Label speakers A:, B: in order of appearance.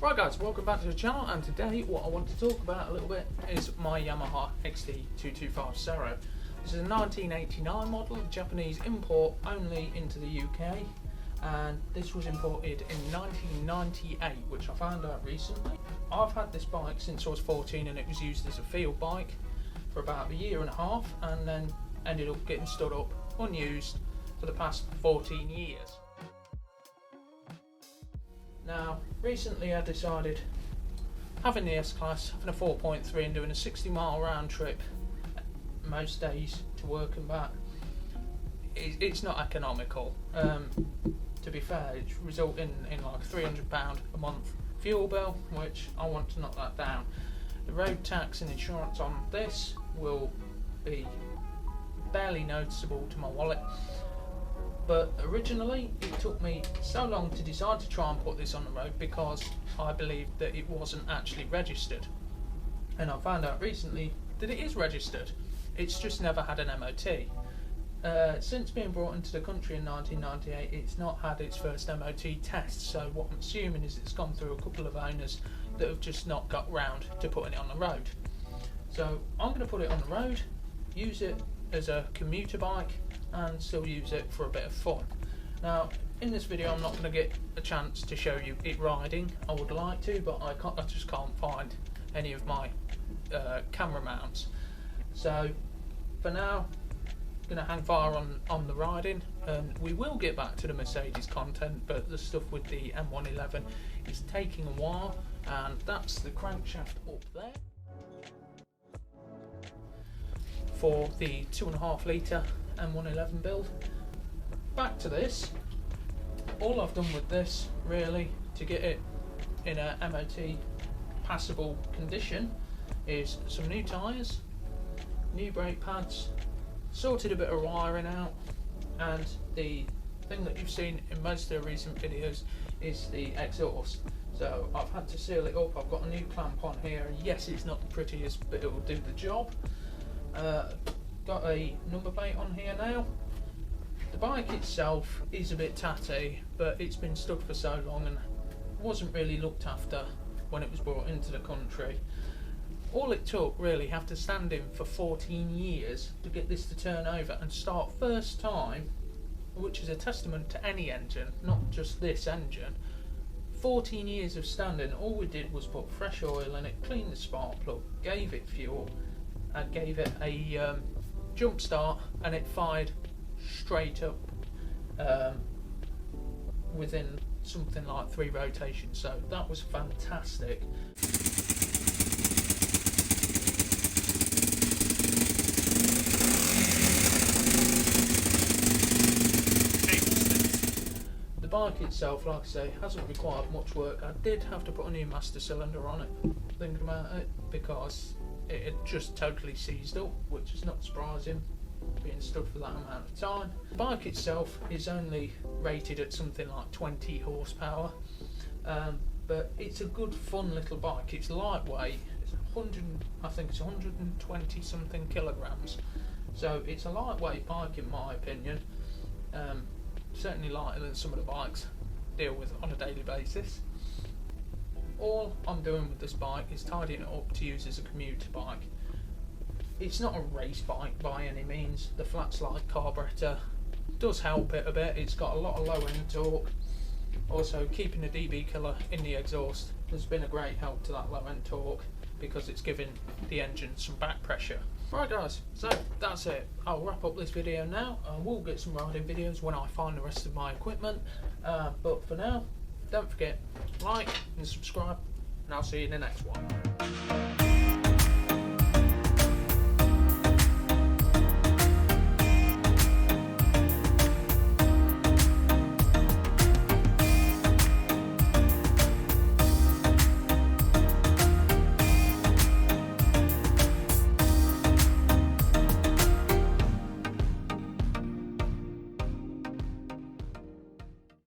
A: Right guys, welcome back to the channel, and today what I want to talk about a little bit is my Yamaha Xt 225 Serow. This is a 1989 model, Japanese import only into the UK, and this was imported in 1998, which I found out recently. I've had this bike since I was 14 and it was used as a field bike for about a year and a half, and then ended up getting stood up unused for the past 14 years. Now, recently I decided, having the S-Class, having a 4.3 and doing a 60-mile round trip most days to work and back, it's not economical. To be fair, it's resulting in like £300 a month fuel bill, which I want to knock that down. The road tax and insurance on this will be barely noticeable to my wallet. But originally it took me so long to decide to try and put this on the road because I believed that it wasn't actually registered, and I found out recently that it is registered. It's just never had an MOT. Since being brought into the country in 1998, it's not had its first MOT test, so what I'm assuming is it's gone through a couple of owners that have just not got round to putting it on the road. So I'm going to put it on the road, use it as a commuter bike, and still use it for a bit of fun. Now, in this video I'm not going to get a chance to show you it riding. I would like to, but I just can't find any of my camera mounts. So for now, I'm going to hang fire on the riding, and we will get back to the Mercedes content, but the stuff with the M-oneeleven is taking a while, and that's the crankshaft up there for the 2.5 litre M-oneeleven build. Back to this. All I've done with this really to get it in a MOT passable condition is some new tyres, new brake pads, sorted a bit of wiring out, and the thing that you've seen in most of the recent videos is the exhaust. So I've had to seal it up. I've got a new clamp on here. Yes, it's not the prettiest, but it will do the job. Got a number plate on here now. The bike itself is a bit tatty, but it's been stuck for so long and wasn't really looked after when it was brought into the country. All it took really, after standing for 14 years, to get this to turn over and start first time, which is a testament to any engine, not just this engine. 14 years of standing, all we did was put fresh oil in it, cleaned the spark plug, gave it fuel, and gave it a jump start, and it fired straight up within something like 3 rotations. So that was fantastic. The bike itself, like I say, hasn't required much work. I did have to put a new master cylinder on it, thinking about it, because it had just totally seized up, which is not surprising, being stood for that amount of time. The bike itself is only rated at something like 20 horsepower, but it's a good fun little bike. It's lightweight. It's I think it's 120 something kilograms, so it's a lightweight bike in my opinion. Certainly lighter than some of the bikes I deal with on a daily basis. All I'm doing with this bike is tidying it up to use as a commuter bike. It's not a race bike by any means. The flat slide carburetor does help it a bit. It's got a lot of low end torque. Also, keeping the DB killer in the exhaust has been a great help to that low end torque, because it's giving the engine some back pressure. Right guys, so that's it. I'll wrap up this video now. I will get some riding videos when I find the rest of my equipment, but for now, don't forget, like and subscribe, and I'll see you in the next one.